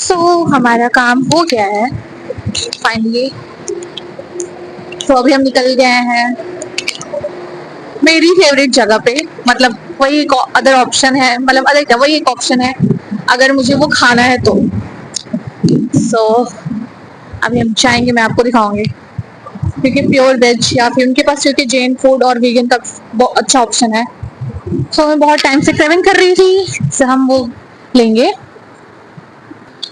सो हमारा काम हो गया है फाइनली। तो अभी हम निकल गए हैं मेरी फेवरेट जगह पे। मतलब वही एक अदर ऑप्शन है, मतलब अदर क्या, वही एक ऑप्शन है अगर मुझे वो खाना है तो। सो अभी हम जाएंगे, मैं आपको दिखाऊंगी, क्योंकि प्योर वेज या फिर उनके पास क्योंकि जैन फूड और वीगन का बहुत अच्छा ऑप्शन है। सो मैं बहुत टाइम से क्रेविंग कर रही थी, से हम वो लेंगे।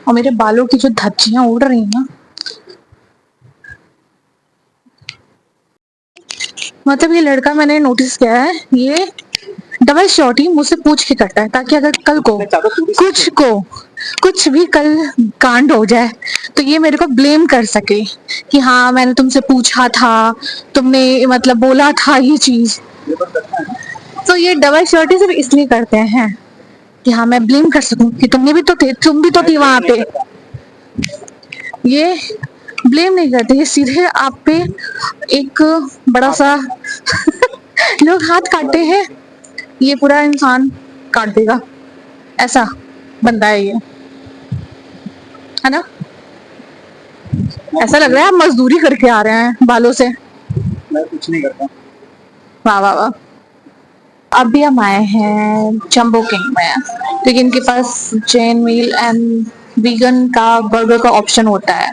और मेरे बालों की जो धज्जियां उड़ रही हैं ना, मतलब ये लड़का मैंने नोटिस किया है, ये डबल शॉटी मुझसे पूछ के करता है, ताकि अगर कल को कुछ भी कल कांड हो जाए तो ये मेरे को ब्लेम कर सके कि हाँ मैंने तुमसे पूछा था, तुमने मतलब बोला था ये चीज। तो ये डबल शॉटी सिर्फ इसलिए करते हैं कि हाँ मैं ब्लेम कर सकूं कि तुम भी तो थी वहां पे। ये ब्लेम नहीं करते, ये सीधे आप पे एक बड़ा सा लोग हाथ काटते हैं, ये पूरा इंसान काट देगा, ऐसा बंदा है ये, है ना। ऐसा लग रहा है आप मजदूरी करके आ रहे हैं बालों से। मैं कुछ नहीं करता। वाह वाह वाह। अभी हम आए हैं जंबो किंग में, क्योंकि इनके पास जैन मील एंड वीगन का बर्गर का ऑप्शन होता है।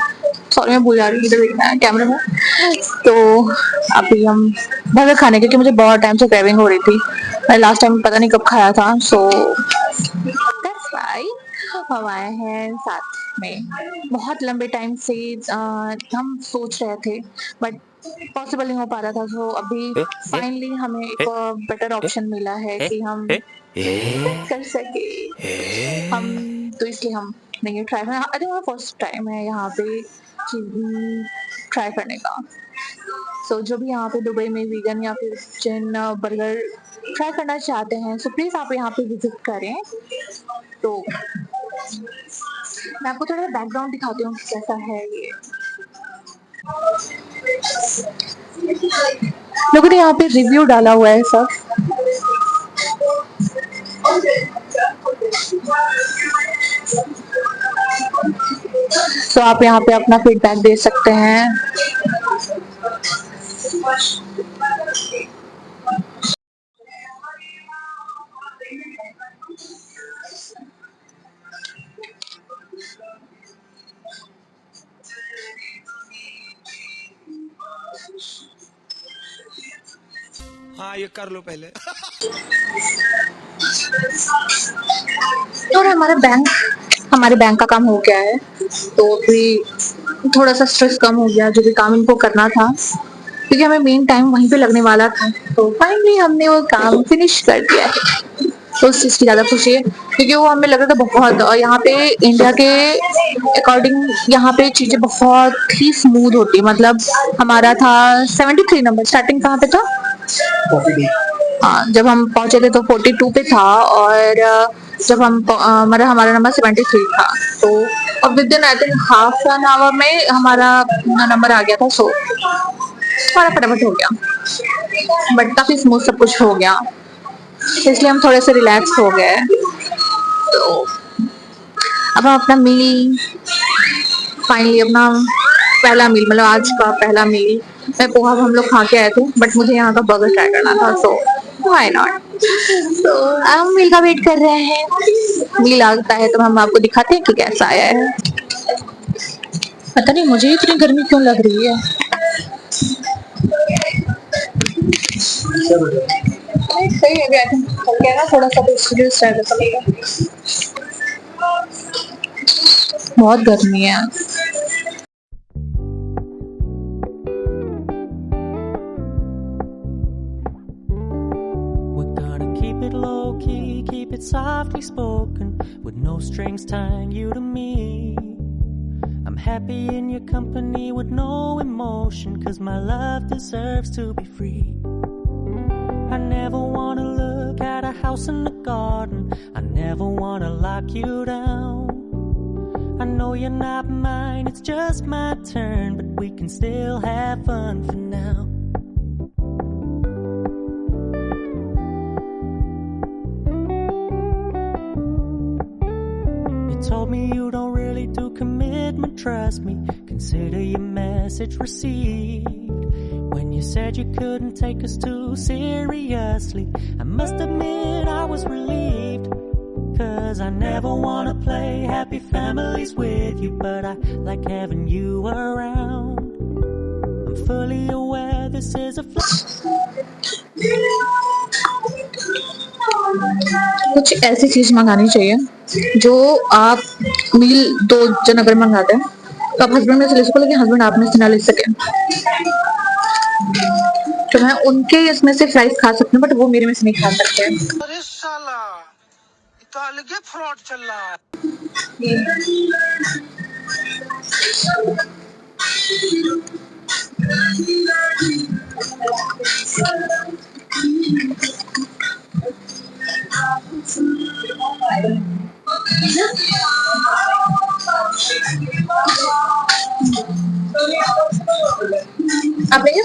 सॉरी मैं भूल जा रही हूँ, इधर देखना है कैमरे में। तो अभी हम बर्गर खाने, क्योंकि मुझे बहुत टाइम से क्रेविंग हो रही थी, मैं लास्ट टाइम पता नहीं कब खाया था। सो दैट्स व्हाई हम आए हैं साथ में। बहुत लंबे टाइम से हम सोच रहे थे, बट पॉसिबल नहीं हो पा रहा था। तो अभी फाइनली हमें एक बेटर ऑप्शन मिला है कि हम कर सके हम, तो इसलिए हम नहीं ट्राई करना। अरे मेरा फर्स्ट टाइम है यहाँ पे ट्राई करने का। सो जो भी यहाँ पे दुबई में वीगन या फिर चिन बर्गर ट्राई करना चाहते हैं, सो प्लीज आप यहाँ पे विजिट करें। तो मैं आपको थोड़ा बैकग्राउंड दिखाती हूँ कैसा है ये। लोगों ने यहाँ पे रिव्यू डाला हुआ है सब। तो आप यहाँ पे अपना फीडबैक दे सकते हैं। हाँ ये कर लो पहले। तो हमारे बैंक का काम हो गया है, तो अभी थोड़ा सा स्ट्रेस कम हो गया, जो भी काम इनको करना था, क्योंकि हमें मेन टाइम वहीं पे लगने वाला था। तो फाइनली हमने वो काम फिनिश कर दिया है, तो उस चीज़ की ज़्यादा खुशी है, क्योंकि वो हमें लग रहा था बहुत, यहाँ पे इंडिया के अकॉर्डिंग यहाँ पे चीज़ें बहुत ही स्मूथ होती है। मतलब हमारा था 73 नंबर, स्टार्टिंग कहाँ पे था, 42। हाँ जब हम पहुंचे थे तो 42 पे था, और जब हम मतलब हमारा नंबर 73 था। तो अब with in I think half an hour में हमारा नंबर आ गया था। सो हमारा फटाफट हो गया, बट काफी स्मूथ सब कुछ हो गया, इसलिए हम थोड़े से रिलैक्स हो गए। तो अब हम अपना मील, फाइनली अपना पहला मील, मतलब आज का पहला मील, मैं पोहा हम लोग खा के आए थे, बट मुझे यहाँ का बर्गर ट्राई करना था। So why not. तो हम मील का वेट कर रहे हैं, मील आता है तो हम आपको दिखाते हैं कि कैसा आया है। पता नहीं मुझे इतनी गर्मी क्यों लग रही है। सही है क्या ना, थोड़ा सा तो चलेगा। बहुत गर्मी है। We're gonna keep it low key, keep it softly spoken, with no strings tying you to me. I'm happy in your company with no emotion, 'cause my love deserves to be free. I never wanna look at a house in the garden, I never wanna lock you down. I know you're not mine, it's just my turn, but we can still have fun for now. You told me you don't really do trust me, consider your message received. When you said you couldn't take us too seriously, I must admit I was relieved. Cause I never wanna play happy families with you, but I like having you around. I'm fully aware this is a कुछ ऐसी चीज मंगानी चाहिए जो आप मील 2 जन अगर मंगाते हैं तो आप हस्बैंड में से ले सको, लेकिन हस्बैंड आप में से ना ले सके। तो मैं उनके इसमें से फ्राइज खा सकती हूँ, बट वो मेरे में से नहीं खा सकते हैं। अरे साला ये तो अलग फ्रॉड चल रहा है। आप लेंगे?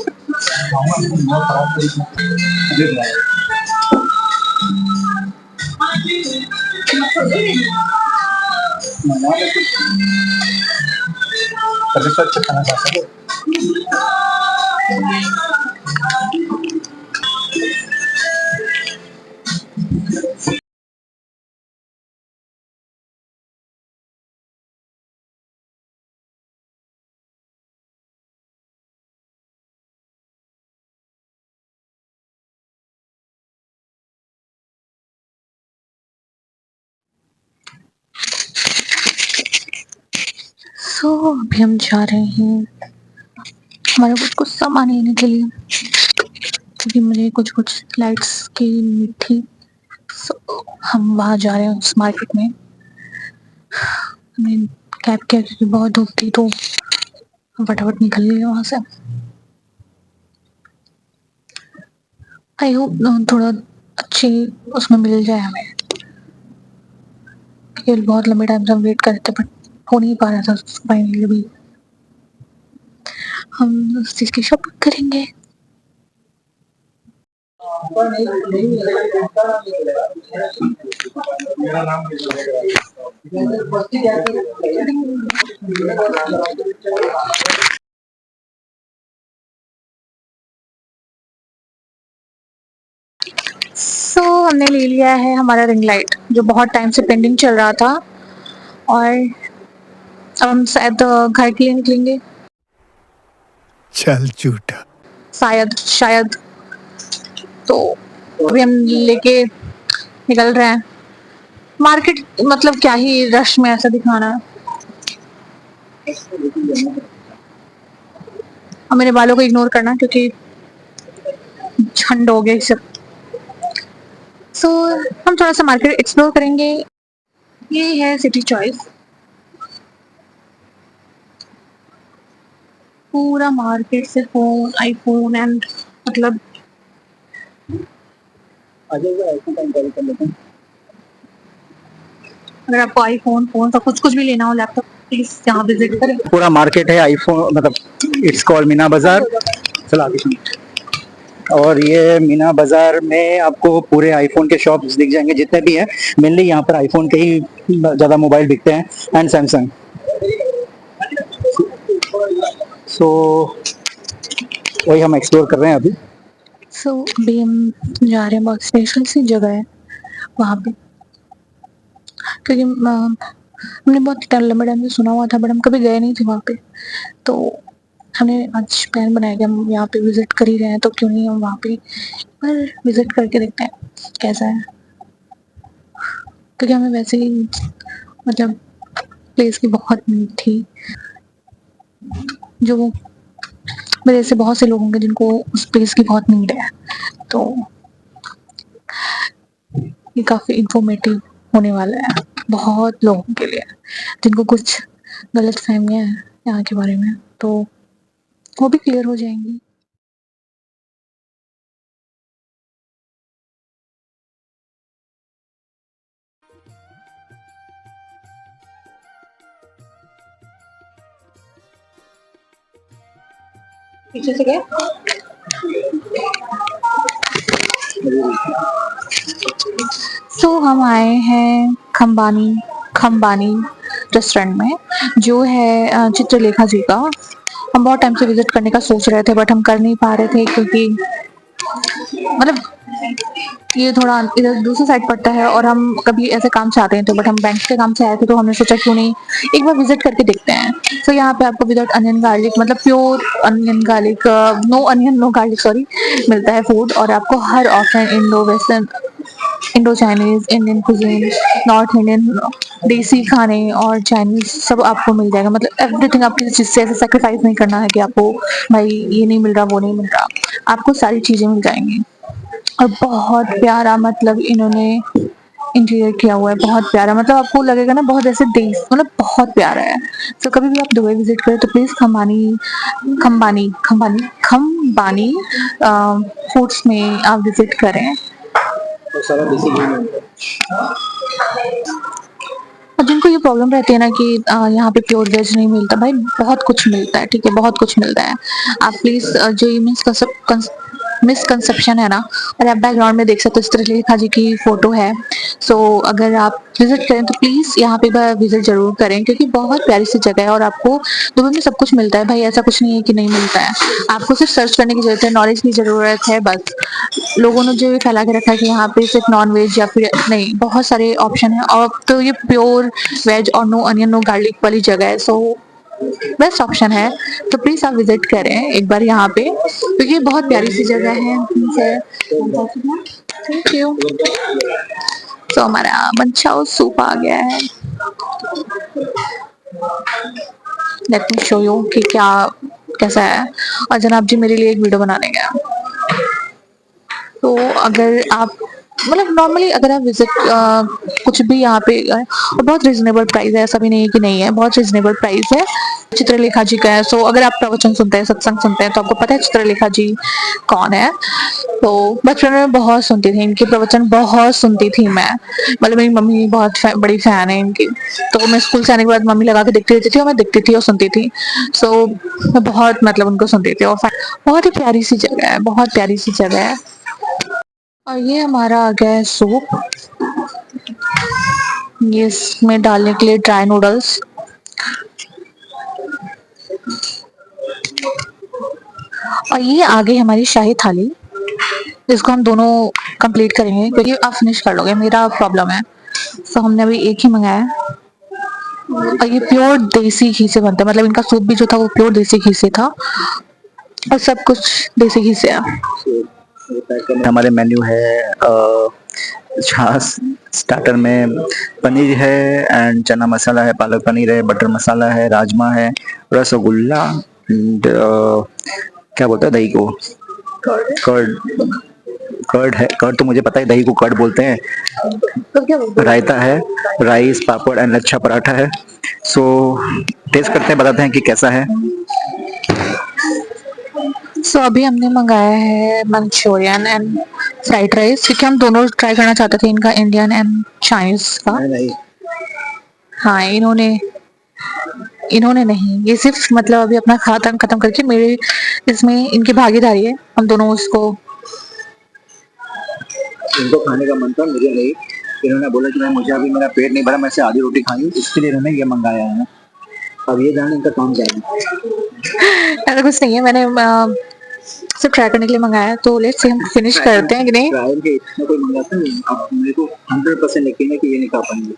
सो अभी हम जा रहे हैं हमारे कुछ सामान लेने के लिए, क्योंकि मुझे कुछ लाइट्स की नीड थी। सो हम वहाँ जा रहे हैं उस मार्केट में। हमने कैब किया क्योंकि बहुत धूप थी, तो फटाफट निकल गए वहाँ से। आई होप थोड़ा अच्छी उसमें मिल जाए हमें, क्योंकि बहुत लंबे टाइम से हम वेट कर रहे थे, बट हो नहीं पा रहा था। फाइनली भी हम उस चीज़ की शॉपिंग करेंगे। सो हमने ले लिया है हमारा रिंग लाइट, जो बहुत टाइम से पेंडिंग चल रहा था, और अब हम शायद घर के लिए निकलेंगे। चल झूठा। शायद शायद तो अभी हम लेके निकल रहे हैं मार्केट। मतलब क्या ही रश में ऐसा दिखाना है। और मेरे बालों को इग्नोर करना क्योंकि झंड हो गया सब। सो हम थोड़ा सा मार्केट एक्सप्लोर करेंगे। ये है सिटी चॉइस। पूरा मार्केट से फोन, आईफोन एंड मतलब अगर आपको आईफोन, फोन तो कुछ भी लेना हो, लैपटॉप, प्लीज यहाँ विजिट करें। पूरा मार्केट है आईफोन, मतलब इट्स कॉल्ड मीना बाजार। चला और ये मीना बाजार में आपको पूरे आईफोन के शॉप्स दिख जाएंगे जितने भी हैं। मेनली यहाँ पर आईफोन के ही ज़्यादा मोबाइल बिकते हैं एंड सैमसंग। सो वही हम एक्सप्लोर कर रहे हैं अभी। सो अभी हम जा रहे हैं, बहुत स्पेशल सी जगह है वहाँ पे, क्योंकि हमने बहुत लंबे टाइम से सुना हुआ था, बट हम कभी गए नहीं थे वहाँ पे। तो हमने आज प्लान बनाया कि हम यहाँ पे विजिट कर ही रहे हैं, तो क्यों नहीं हम वहाँ पे पर विजिट करके देखते हैं कैसा है। क्योंकि हमें वैसे ही मतलब प्लेस की बहुत नीड थी। जो मेरे से बहुत से लोग होंगे जिनको उस प्लेस की बहुत नीड है, तो ये काफ़ी इंफॉर्मेटिव होने वाला है बहुत लोगों के लिए जिनको कुछ गलत फहमियाँ हैं यहाँ के बारे में, तो वो भी क्लियर हो जाएंगी। पीछे से गए। सो हम आए हैं खंबानी रेस्टोरेंट में, जो है चित्रलेखा जी का। हम बहुत टाइम से विजिट करने का सोच रहे थे बट हम कर नहीं पा रहे थे क्योंकि मतलब ये थोड़ा इधर दूसरी साइड पड़ता है और हम कभी ऐसे काम से आते हैं तो बट हम बैंक के काम से आए थे तो हमने सोचा क्यों नहीं एक बार विजिट करके देखते हैं। तो यहाँ पे आपको विदाउट अनियन गार्लिक मतलब pure onion garlic, no onion no garlic sorry, मिलता है फूड। और आपको हर option Indo western, Indo Chinese, Indian cuisine, north Indian, desi खाने और चाइनीज सब आपको मिल जाएगा। मतलब एवरीथिंग, आपको किसी चीज़ से ऐसे सेक्रीफाइस नहीं करना है कि आपको भाई ये नहीं मिल रहा वो नहीं मिल रहा, आपको सारी चीज़ें मिल जाएंगी। और बहुत प्यारा मतलब इन्होंने इंटीरियर किया हुआ है, बहुत प्यारा, मतलब आपको लगेगा ना बहुत ऐसे देश, मतलब बहुत प्यारा है। तो कभी भी आप दुबई विजिट करें तो प्लीज़ खम्बानी फूड्स में आप विजिट करें। तो सारा बेसिकली और जिनको ये प्रॉब्लम रहती है ना कि यहाँ पे प्योर वेज नहीं मिलता, भाई बहुत कुछ मिलता है, ठीक है, बहुत कुछ मिलता है। आप प्लीज जो ये मिसकंसेप्शन है ना, और आप बैकग्राउंड में देख सकते हो चित्रलेखा जी की फोटो है। सो अगर आप विजिट करें तो प्लीज यहाँ पे विजिट जरूर करें क्योंकि बहुत प्यारी सी जगह है और आपको दुबई में सब कुछ मिलता है भाई, ऐसा कुछ नहीं है कि नहीं मिलता है। आपको सिर्फ सर्च करने की जरूरत है, नॉलेज की जरूरत है बस। लोगों ने जो ये फैला के रखा है कि यहाँ पे सिर्फ नॉन वेज या फिर नहीं, बहुत सारे ऑप्शन है और अब तो ये प्योर वेज और नो अनियन नो गार्लिक वाली जगह है। सो बेस्ट ऑप्शन है, तो प्लीज आप विजिट करें एक बार यहाँ पे क्योंकि ये बहुत प्यारी सी जगह है। Thank you. तो हमारा मंचाओ सूप आ गया है। लेट मी शो यू कि क्या कैसा है। और जनाब जी मेरे लिए एक वीडियो बनाने गया। तो अगर आप मतलब नॉर्मली अगर आप विजिट कुछ भी यहाँ पे और बहुत रिजनेबल प्राइस है, ऐसा भी नहीं है कि नहीं है, बहुत रिजनेबल प्राइस है। चित्रलेखा जी का है। सो अगर आप प्रवचन सुनते हैं, सत्संग सुनते हैं तो आपको पता है चित्रलेखा जी कौन है। तो बचपन में बहुत सुनती थी इनके प्रवचन, बहुत सुनती थी मैं, मतलब मेरी मम्मी बहुत बड़ी फैन है इनकी। तो मैं स्कूल से आने के बाद मम्मी लगा के देखती रहती थी और मैं देखती थी और सुनती थी। सो मैं बहुत मतलब उनको सुनती थी और बहुत ही प्यारी सी जगह है, बहुत प्यारी सी जगह है। और ये हमारा आ गया है सूप, ये इसमें डालने के लिए ड्राई नूडल्स। और ये आ गई हमारी शाही थाली, इसको हम दोनों कंप्लीट करेंगे क्योंकि आप फिनिश कर लोगे, मेरा प्रॉब्लम है। तो हमने अभी एक ही मंगाया है और ये प्योर देसी घी से बनता है, मतलब इनका सूप भी जो था वो प्योर देसी घी से था और सब कुछ देसी घी से है। हमारे मेन्यू है स्टार्टर में पनीर है एंड चना मसाला है, पालक पनीर है, बटर मसाला है, राजमा है, रसगुल्ला एंड क्या बोलते हैं दही को, कर्ड, कर्ड है, कर्ड तो मुझे पता है, दही को कर्ड बोलते हैं। तो क्या बोलते हैं? रायता है, rice, papad and lachha paratha है। सो टेस्ट करते हैं, बताते हैं कि कैसा है। सो अभी हमने मंगाया है मंचूरियन एंड फ्राइड राइस क्योंकि हम दोनों ट्राई करना चाहते थे, इनका इंडियन एंड चाइनीज का। नहीं हाँ इन्होंने नहीं, ये सिर्फ मतलब अभी अपना खाता खत्म करके मेरे इसमें इनकी भागीदारी है, हम दोनों उसको। इनको खाने का मन था, मुझे नहीं। इन्होंने बोला कि मैं मुझे अभी मेरा पेट नहीं भरा, मैं से आधी रोटी खाई, इसके लिए इन्होंने ये मंगाया है। अब ये जाने इनका काम क्या है। ऐसा कुछ नहीं है, मैंने सिर्फ ट्राई करने के लिए मंगाया, तो लेट्स से हम फिनिश करते हैं कि नहीं। ट्रायल के इतना कोई मंगाता नहीं, अब मेरे को 100% यकीन है कि ये नहीं खा पाएंगे।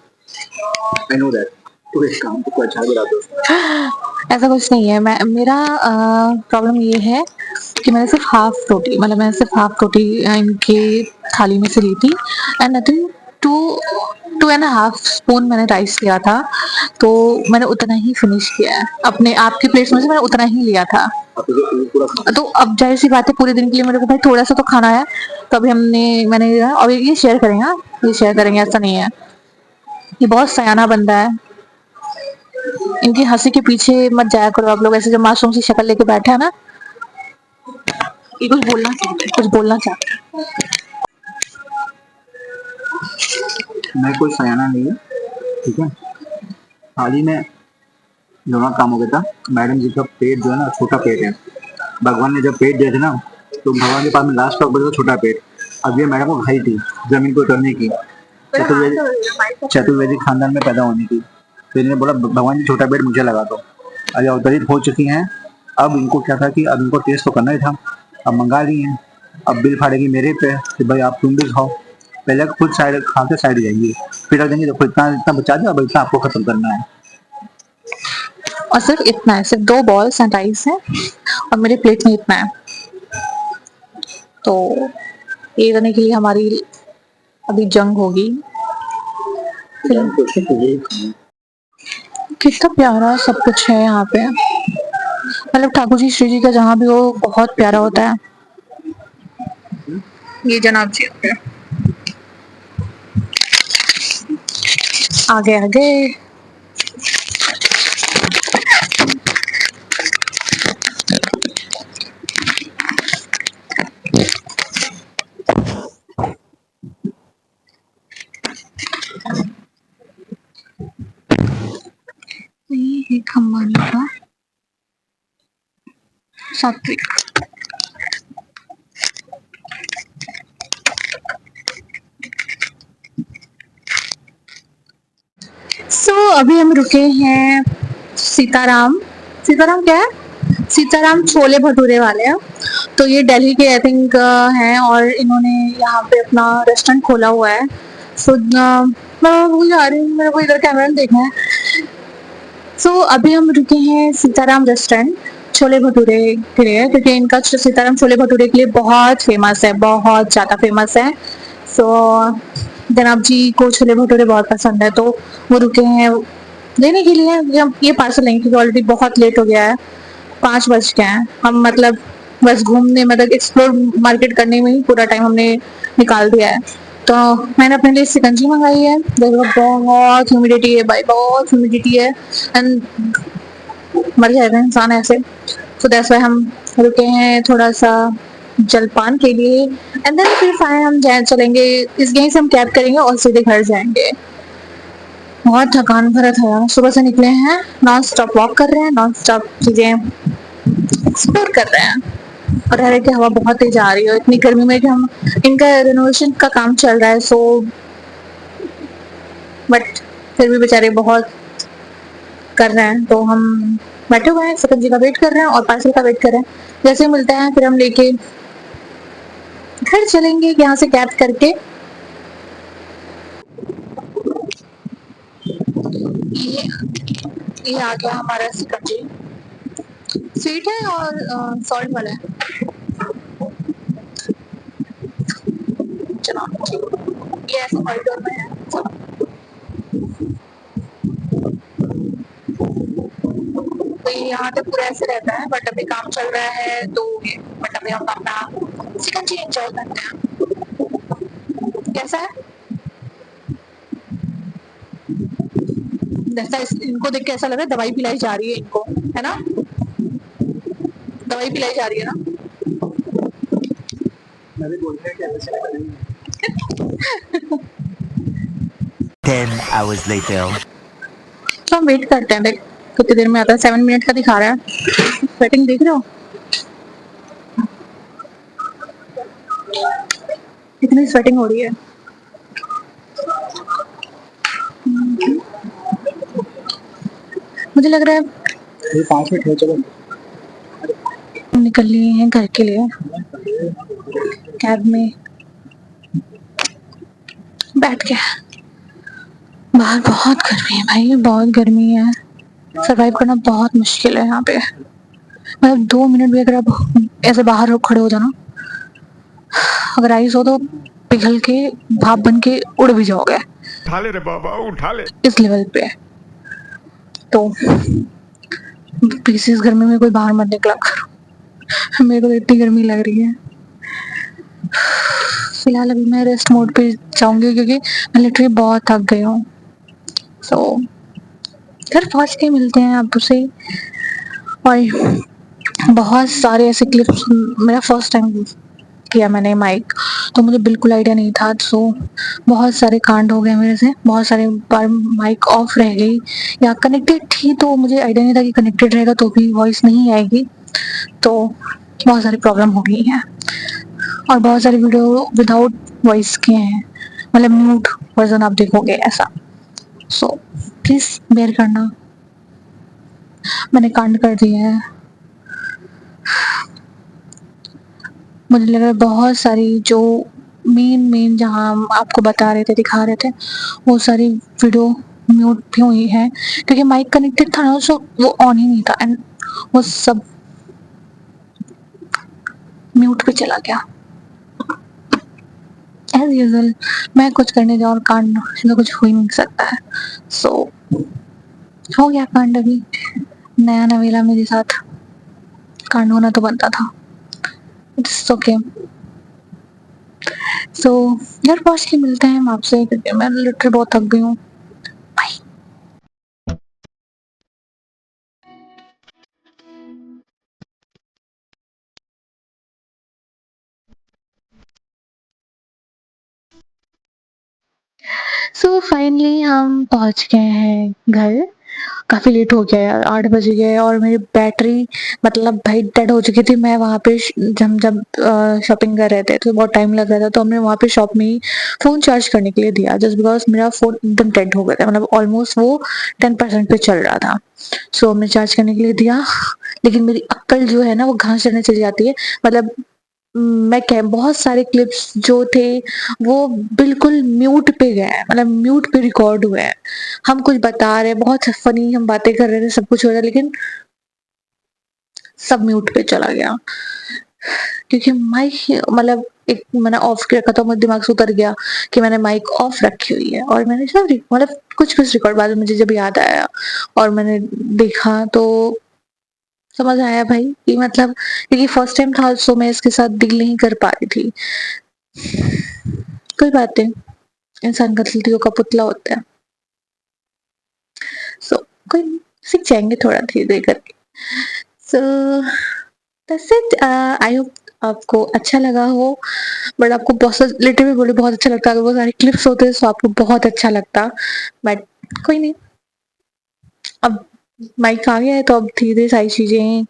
I know that. तो इस काम को अच्छा बता दो। ऐसा कुछ नहीं है, मैं मेरा प्रॉब्लम ये है कि मैंने सिर्फ हाफ रोटी, मतलब मैंने सिर्फ हाफ रोटी इनकी थाली में से ली थी एंड नथिंग, 2.5 स्पून मैंने राइस लिया था, तो मैंने उतना ही फिनिश किया है अपने आपकी प्लेट में से, मैंने उतना ही लिया था। तो अब जाहिर सी बात है पूरे दिन के लिए मेरे को भाई थोड़ा सा तो खाना है, तो अभी मैंने और ये शेयर करेंगे, हाँ ये शेयर करेंगे, ऐसा नहीं है। ये बहुत सयाना बंदा है, इनकी हंसी के पीछे मत जाया करो आप लोग, ऐसे जो मासूम सी शक्ल लेके बैठा है ना, ये कुछ बोलना चाहता है। मैं कोई सयाना नहीं है, ठीक है। हाल ही में दोनों काम हो गया था, मैडम जी का पेट जो है ना छोटा पेट है, भगवान ने जब पेट दिए थे ना तो भगवान के पास में लास्ट तक बचा छोटा पेट। अब ये मैडम को घाई थी जमीन को उतरने की, चतुर्वेदी खानदान में पैदा होने की, तो इन्होंने बोला भगवान जी छोटा बेड मुझे लगा दो। अभी अवतरित हो चुकी हैं। अब इनको क्या था कि अब इनको टेस्ट तो करना ही था, अब मंगा ली हैं। अब बिल फाड़ेगी मेरे पे कि भाई आप तुम भी खाओ, पहले खुद साइड खा के साइड जाएंगी, फिर रख देंगे देखो इतना इतना बचा दिया, अब इतना आपको खत्म करना है। और सिर्फ इतना है, सिर्फ 2 बॉल्स एंड राइस है और मेरे प्लेट में इतना है। तो ये करने के लिए हमारी अभी जंग होगी। कितना प्यारा सब कुछ है यहाँ पे, मतलब ठाकुर जी श्री जी का जहाँ भी हो बहुत प्यारा होता है। ये जनाब जी होते हैं। आगे आगे ये एक अंबानी का सात्विक। अभी हम रुके हैं सीताराम। सीताराम क्या है? सीताराम छोले भटूरे वाले हैं। तो ये दिल्ली के आई थिंक हैं और इन्होंने यहाँ पे अपना रेस्टोरेंट खोला हुआ है। सो मैं भूल जा रही हूँ, मेरे को इधर कैमरा में देखना है। सो अभी हम रुके हैं सीताराम रेस्टोरेंट छोले भटूरे के लिए, क्योंकि इनका सीताराम छोले भटूरे के लिए बहुत फेमस है, बहुत ज़्यादा फेमस है। सो जनाब जी को छोले भटूरे बहुत पसंद है, तो वो रुके हैं लेने के लिए। ये पार्सल लेंगे क्योंकि ऑलरेडी बहुत लेट हो गया है, 5 बज गए हैं। हम मतलब बस घूमने, मतलब एक्सप्लोर मार्केट करने में ही पूरा टाइम हमने निकाल दिया है। तो मैंने अपने लिए शिकंजी मंगाई है। देखो बहुत ह्यूमिडिटी है भाई, बहुत ह्यूमिडिटी है एंड मर जाएगा इंसान ऐसे। तो दैट्स व्हाई हम रुके हैं थोड़ा सा जलपान के लिए एंड देन फिर फाइन हम चलेंगे, इस यहीं से हम कैब करेंगे और सीधे घर जाएंगे। बहुत थकान भरा था यार, सुबह से निकले हैं, नॉन स्टॉप वॉक कर रहे हैं, नॉन स्टॉप चीजें एक्सप्लोर कर रहे हैं और रह रहे कि हवा बहुत तेज आ रही है इतनी गर्मी में कि हम इनका रेनोवेशन का काम चल रहा है। सो बट फिर भी बेचारे बहुत कर रहे हैं, तो हम बैठे हुए हैं, सकन जी का वेट कर रहे हैं और पार्सल का वेट कर रहे हैं। जैसे मिलते हैं फिर हम लेके घर चलेंगे यहाँ से कैब करके। ये आ गया हमारा शिकंजी, स्वीट है और सॉल्ट वाला है। चलो ये ऐसे कॉरिडोर में है। तो ये यहाँ पे पूरा ऐसे रहता है, बट अभी काम चल रहा है तो बट अभी हम अपना शिकंजी एंजॉय करते हैं। कैसा है? जैसा इनको देख के ऐसा लग रहा है दवाई पिलाई जा रही है इनको, है ना? दवाई पिलाई जा रही है ना? मैं भी बोलते हैं कि ऐसे लग रही है। 10 hours later. तो हम वेट करते हैं, देख कितनी देर में आता है। 7 मिनट का दिखा रहा है। स्वेटिंग देख रहे हो कितनी स्वेटिंग हो रही है। मुझे लग रहा है 5 मिनट हो चलो निकल लिए हैं घर के लिए। कैब में बैठ के, बाहर बहुत गर्मी है भाई, बहुत गर्मी है, सरवाइव करना बहुत मुश्किल है यहाँ पे। मतलब 2 मिनट भी अगर आप ऐसे बाहर खड़े हो जाना, अगर आइस हो तो पिघल के भाप बन के उड़ भी जाओगे। उठा ले रे बाबा, उठा ले। इस लेवल पे तो प्लीज इस गर्मी में कोई बाहर मत निकला करो। मेरे को तो इतनी गर्मी लग रही है। फिलहाल अभी मैं रेस्ट मोड पे जाऊंगी क्योंकि मैं लिटरली बहुत थक गई हूँ। सो घर पहुँच के मिलते हैं आपसे। और बहुत सारे ऐसे क्लिप्स, मेरा फर्स्ट टाइम किया मैंने माइक, तो मुझे बिल्कुल आइडिया नहीं था। सो बहुत सारे कांड हो गए मेरे से, बहुत सारे बार माइक ऑफ रह गई या कनेक्टेड थी तो मुझे आइडिया नहीं था कि कनेक्टेड रहेगा तो भी वॉइस नहीं आएगी। तो बहुत सारी प्रॉब्लम हो गई है और बहुत सारे वीडियो विदाउट वॉइस के हैं, मतलब म्यूट वर्जन आप देखोगे ऐसा। सो प्लीज बेयर करना, मैंने कांड कर दिया है। मुझे लग रहा है बहुत सारी जो मेन जहाँ हम आपको बता रहे थे, दिखा रहे थे, वो सारी वीडियो म्यूट भी हुई है क्योंकि माइक कनेक्टेड था ना, सो वो ऑन ही नहीं था एंड वो सब म्यूट पे चला गया। एज यूजुअल मैं कुछ करने जाऊँ और कांड तो कुछ हो ही नहीं सकता है। सो हो गया कांड, अभी नया नवेला मेरे साथ, कांड होना तो बनता था। It's okay. सो यार पहुँच के मिलते हैं हम आपसे क्योंकि मैं लिटरली बहुत थक गई हूँ। बाय। सो फाइनली हम पहुंच गए हैं घर। काफ़ी लेट हो गया यार, 8 बज गए और मेरी बैटरी मतलब भाई डेड हो चुकी थी। मैं वहाँ पे जब शॉपिंग कर रहे थे तो बहुत टाइम लग रहा था, तो हमने वहाँ पे शॉप में ही फ़ोन चार्ज करने के लिए दिया जस्ट बिकॉज मेरा फ़ोन एकदम डेड हो गया था, मतलब ऑलमोस्ट वो 10% पे चल रहा था। सो हमने चार्ज करने के लिए दिया, लेकिन मेरी अक्ल जो है ना वो घास चढ़ने चली जाती है। मतलब मैं कह बहुत सारे क्लिप्स जो थे वो बिल्कुल म्यूट पे गए हैं, मतलब म्यूट पे रिकॉर्ड हुए हैं। हम कुछ बता रहे हैं, बहुत फनी हम बातें कर रहे थे, सब कुछ हो रहा है, लेकिन सब म्यूट पे चला गया क्योंकि माइक मतलब एक मैंने ऑफ के रखा था, मुझे दिमाग से उतर गया कि मैंने माइक ऑफ रखी हुई है और मैंने सब मतलब कुछ रिकॉर्ड बाद में मुझे जब याद आया और मैंने देखा तो समझ आया भाई कि मतलब क्योंकि फर्स्ट टाइम था, सो मैं इसके साथ डील नहीं कर पा रही थी। कोई बात नहीं, इंसान गलतियों का पुतला होता है। सो कोई नहीं, सीख जाएंगे थोड़ा धीरे धीरे करके। So that's it. I hope आपको अच्छा लगा हो, बट आपको बहुत लिटरली बोले बहुत अच्छा लगता, अगर वो सारे क्लिप्स होते तो आपको बहुत अच्छा लगता, बट कोई नहीं, अब माइक आ गया है तो अब धीरे धीरे सारी चीजें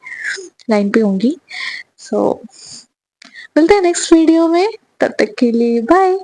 लाइन पे होंगी। सो मिलते हैं नेक्स्ट वीडियो में, तब तक के लिए बाय।